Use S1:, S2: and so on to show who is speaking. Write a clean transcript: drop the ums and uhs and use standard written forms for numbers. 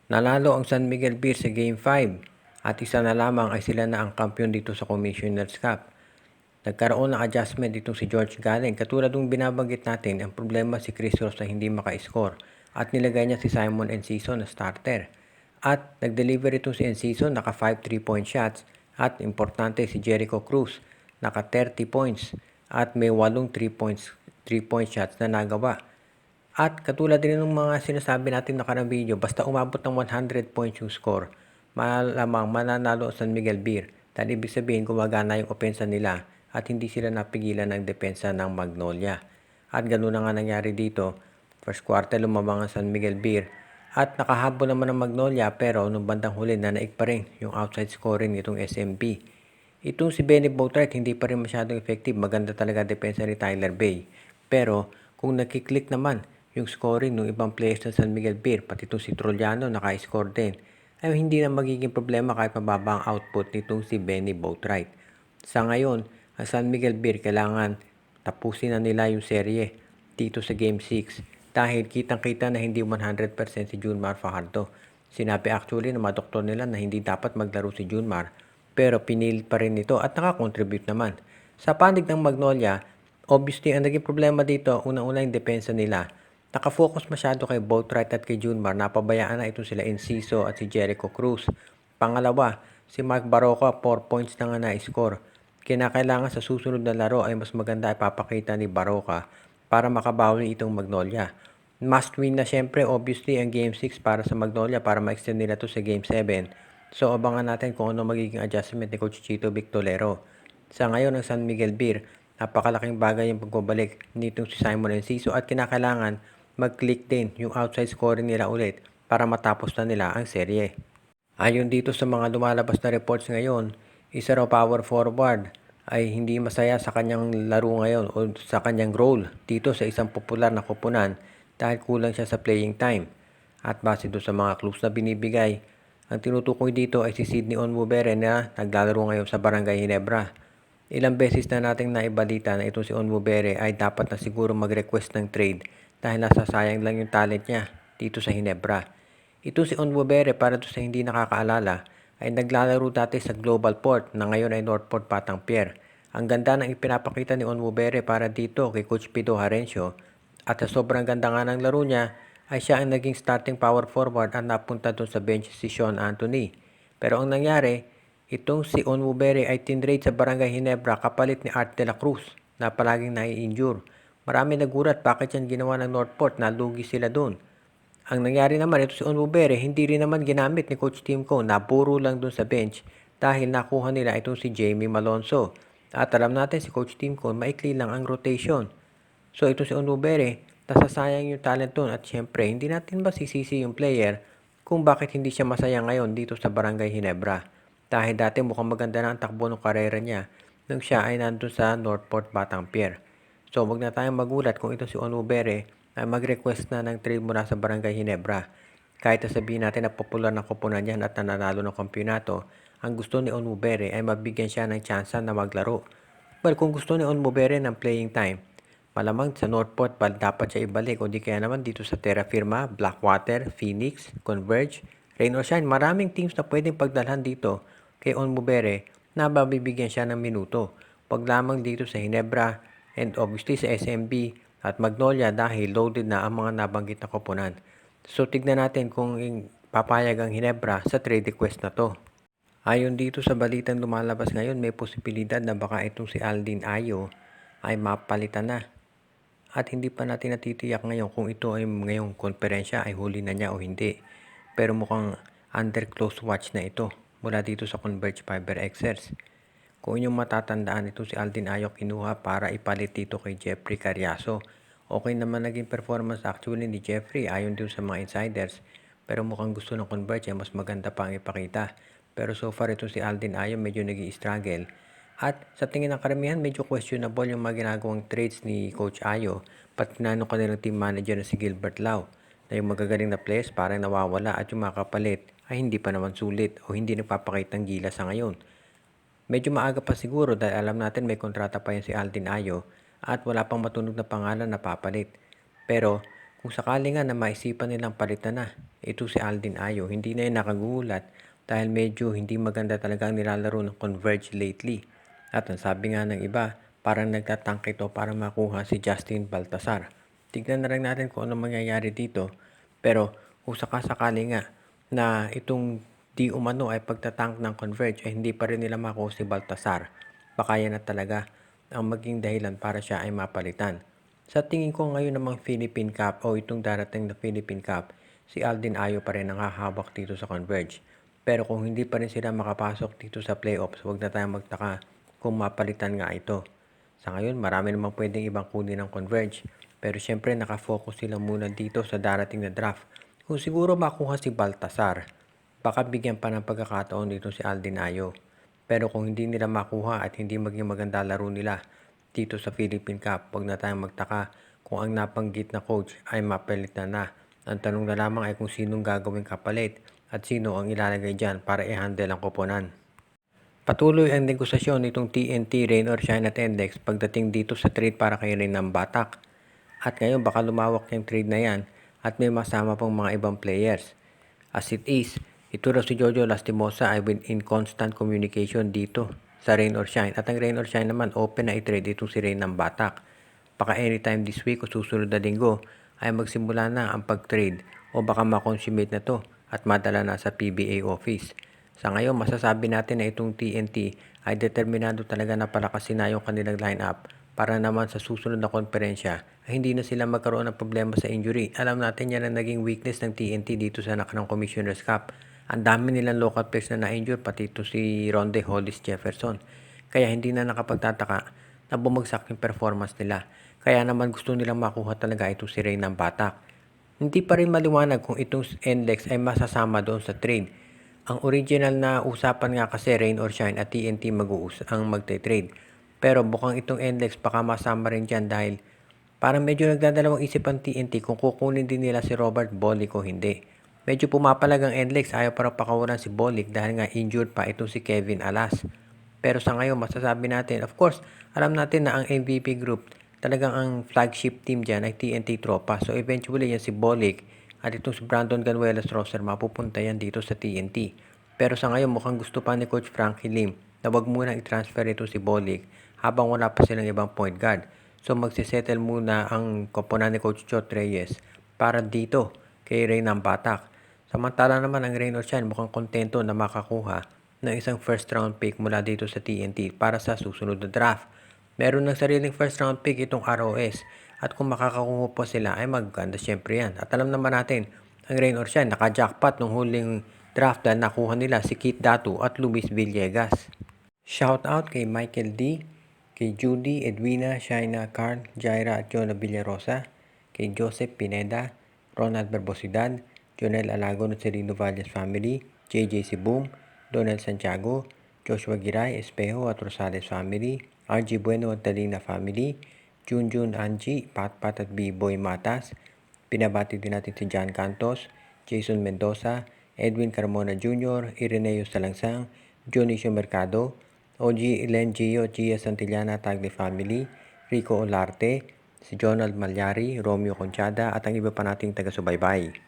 S1: Nanalo ang San Miguel Beer sa Game 5 at isa na lamang ay sila na ang kampiyon dito sa Commissioner's Cup. Nagkaroon ng adjustment itong si George Gallen. Katulad ng binabanggit natin, ang problema si Chris Ross na hindi maka-score at nilagay niya si Simon Enciso na starter. At nag-deliver itong si Enciso, naka 5 3-point shots at importante si Jericho Cruz, naka 30 points at may 8 3-point shots na nagawa. At katulad din ng mga sinasabi natin nakarang video, basta umabot ng 100 points yung score, malamang mananalo San Miguel Beer. Dahil ibig sabihin gumagana yung opensa nila at hindi sila napigilan ng depensa ng Magnolia. At ganoon na nga nangyari dito. First quarter lumabang ang San Miguel Beer at nakahabol naman ng Magnolia, pero nung bandang huli nanaig pa rin yung outside scoring nitong SMP. Itong si Benny Boatwright hindi pa rin masyadong effective. Maganda talaga depensa ni Tyler Bay. Pero kung nakiklik naman yung scoring ng ibang players ng San Miguel Beer, pati itong si Trojano naka-score din, ay hindi na magiging problema kahit mababa ang output nitong si Benny Boatwright. Sa ngayon, ang San Miguel Beer kailangan tapusin na nila yung serye dito sa Game 6 dahil kitang-kita na hindi 100% si Junmar Fajardo. Sinabi actually ng mga doktor nila na hindi dapat maglaro si Junmar, pero pinili pa rin nito at nakakontribute naman. Sa panig ng Magnolia, obviously ang naging problema dito, unang-una yung depensa nila. Nakafocus masyado kay Boatwright at kay Junmar, napabayaan na itong sila Enciso at si Jericho Cruz. Pangalawa, si Mark Barroca 4 points na nga na-score. Kinakailangan sa susunod na laro ay mas maganda ipapakita ni Barroca para makabawi itong Magnolia. Must win na syempre obviously ang Game 6 para sa Magnolia para ma-extend nila to sa Game 7. So abangan natin kung ano magiging adjustment ni Coach Chito Victolero. Sa ngayon ang San Miguel Beer, napakalaking bagay yung pagbabalik nitong si Simon Enciso at kinakailangan mag-click din yung outside scoring nila ulit para matapos na nila ang serye. Ayon dito sa mga lumalabas na reports ngayon, isa raw power forward ay hindi masaya sa kanyang laro ngayon o sa kanyang role dito sa isang popular na koponan dahil kulang siya sa playing time. At base doon sa mga clues na binibigay, ang tinutukoy dito ay si Sidney Onwubere na naglalaro ngayon sa Barangay Ginebra. Ilang beses na nating naibalita na itong si Onwubere ay dapat na siguro mag-request ng trade dahil nasasayang lang yung talent niya dito sa Ginebra. Ito si Onwubere, para to sa hindi nakakaalala, ay naglalaro dati sa Global Port na ngayon ay Northport Batang Pier. Ang ganda ng ipinapakita ni Onwubere para dito kay Coach Pido Harencio at sa sobrang ganda nga ng laro niya ay siya ang naging starting power forward at napunta doon sa bench si Sean Anthony. Pero ang nangyari, itong si Onwubere ay tinrade sa Barangay Ginebra kapalit ni Art de la Cruz na palaging nai-injure. Marami nagulat bakit yan ginawa ng Northport, nalugi sila doon. Ang nangyari naman, ito si Onwubere, hindi rin naman ginamit ni Coach Timco, naburo lang doon sa bench dahil nakuha nila itong si Jamie Malonzo. At alam natin si Coach Timco, maikli lang ang rotation. So ito si Onwubere, nasasayang yung talent doon at syempre hindi natin ba sisisi yung player kung bakit hindi siya masaya ngayon dito sa Barangay Ginebra. Dahil dati mukhang maganda na ang takbo ng karera niya nung siya ay nandun sa Northport Batang Pier. So wag na tayong magulat kung ito si Onwubere ay mag-request na ng trade mula sa Barangay Ginebra. Kahit sabihin natin na popular na koponan yan at nanalo ng kampyonato, ang gusto ni Onwubere ay mabigyan siya ng tsansa na maglaro. Well, kung gusto ni Onwubere ng playing time, malamang sa Northport dapat siya ibalik o di kaya naman dito sa Terra Firma, Blackwater, Phoenix, Converge, Rain or Shine. Maraming teams na pwedeng pagdalhan dito kay Onwubere na mabibigyan siya ng minuto. Pag lamang dito sa Ginebra and obviously sa SMB at Magnolia dahil loaded na ang mga nabanggit na koponan. So tignan natin kung papayag ang Ginebra sa trade request na to. Ayon dito sa balitang lumalabas ngayon, may posibilidad na baka itong si Aldin Ayo ay mapalitan na. At hindi pa natin natitiyak ngayon kung ito ay ngayong konferensya ay huli na niya o hindi. Pero mukhang under close watch na ito mula dito sa Converge Fiber Xers. Kung inyong matatandaan, ito si Aldin Ayo kinuha para ipalit dito kay Jeffrey Carriazo. Okay naman naging performance actually ni Jeffrey ayon din sa mga insiders. Pero mukhang gusto ng Converge ay mas maganda pa ang ipakita. Pero so far ito si Aldin Ayo medyo nag-i-struggle. At sa tingin ng karamihan, medyo questionable yung mga ginagawang trades ni Coach Ayo. Pati tinanong kanilang team manager na si Gilbert Lau na yung magagaling na players parang nawawala at yung mga kapalit ay hindi pa naman sulit o hindi nagpapakitang gila sa ngayon. Medyo maaga pa siguro dahil alam natin may kontrata pa yan si Aldin Ayo at wala pang matunog na pangalan na papalit. Pero Kung sakali nga na maisipan nilang palitan na, ito si Alden Ayo, hindi na yun nakagulat dahil medyo hindi maganda talaga ang nilalaro ng Converge lately. At ang sabi nga ng iba, parang nagtatangke ito para makuha si Justin Baltasar. Tignan na lang natin kung ano mangyayari dito. Pero kung sakasakali nga na itong di umano ay pagtatank ng Converge ay hindi pa rin nila makuha si Baltasar, baka yan na talaga ang maging dahilan para siya ay mapalitan. Sa tingin ko ngayon namang Philippine Cup o itong darating na Philippine Cup, si Alden Ayo pa rin ang hahawak dito sa Converge. Pero kung hindi pa rin sila makapasok dito sa playoffs, huwag na tayong magtaka kung mapalitan nga ito. Sa ngayon, marami namang pwedeng ibang kunin ng Converge. Pero syempre nakafocus sila muna dito sa darating na draft. Kung siguro makuha si Baltasar, baka bigyan pa ng pagkakataon dito si Alden Ayo. Pero kung hindi nila makuha at hindi maging maganda laro nila dito sa Philippine Cup, huwag na tayong magtaka kung ang nabanggit na coach ay mapalitan na. Ang tanong na lamang ay kung sinong gagawing kapalit at sino ang ilalagay dyan para i-handle ang koponan. Patuloy ang negosasyon nitong TNT, Rain or Shine at Index pagdating dito sa trade para kay Rain ng Batak. At ngayon baka lumawak yung trade na yan at may masama pang mga ibang players. As it is, ito raw si Jojo Lastimosa ay in constant communication dito sa Rain or Shine. At ang Rain or Shine naman open na i-trade itong si Rain ng Batak. Baka anytime this week o susunod na linggo ay magsimula na ang pag-trade o baka makonsummate na to at madala na sa PBA office. Sa ngayon, masasabi natin na itong TNT ay determinado talaga na palakasin na yung kanilang lineup para naman sa susunod na konferensya ay hindi na sila magkaroon ng problema sa injury. Alam natin yan ang naging weakness ng TNT dito sa nakarang Commissioner's Cup. Ang dami nilang local players na na-injure, pati ito si Ronde Hollis Jefferson. Kaya hindi na nakapagtataka na bumagsak yung performance nila. Kaya naman gusto nilang makuha talaga ito si Ray ng Batak. Hindi pa rin maliwanag kung itong NLEX ay masasama doon sa trade. Ang original na usapan nga kasi Rain or Shine at TNT ang magte-trade. Pero bukang itong NLEX baka masama rin dyan dahil parang medyo nagdadalawang isip ang TNT kung kukunin din nila si Robert Bolick o hindi. Medyo pumapalag ang NLEX, ayaw para pakawalan si Bolick dahil nga injured pa itong si Kevin Alas. Pero sa ngayon masasabi natin, of course, alam natin na ang MVP group, talagang ang flagship team dyan ay TNT Tropa. So eventually yan si Bolick at itong si Brandon Ganuelas Roster mapupunta yan dito sa TNT. Pero sa ngayon mukhang gusto pa ni Coach Frankie Lim na wag munang i-transfer ito si Bolick habang wala pa silang ibang point guard. So magsisettle muna ang koponan ni Coach Chot Reyes para dito kay Ray ng Batak. Samantala naman ang Rain or Shine mukhang kontento na makakuha ng isang first round pick mula dito sa TNT para sa susunod na draft. Meron ng sariling first round pick itong ROS at kung makakakuha po sila ay maganda syempre yan. At alam naman natin, ang Rain or Shine naka-jackpot nung huling draft dahil nakuha nila si Kit Datu at Luis Villegas. Shout out kay Michael D, kay Judy, Edwina, Shaina, Carl, Jaira at Jonah Villarosa, kay Joseph Pineda, Ronald Barbosidad, Jonel Alago at Serino Valles family, JJ Sibum, Donald Santiago, Joshua Giray, Espejo at Rosales family, RG Bueno at Dalina family, Junjun Angie, Patpat at B-Boy Matas. Pinabati din natin si John Cantos, Jason Mendoza, Edwin Carmona Jr., Ireneo Salangsang, Dionisio Mercado, OG Len Gio, Gia Santillana Tagle family, Rico Olarte, si Jonald Malyari, Romeo Conchada at ang iba pa nating taga-subaybay.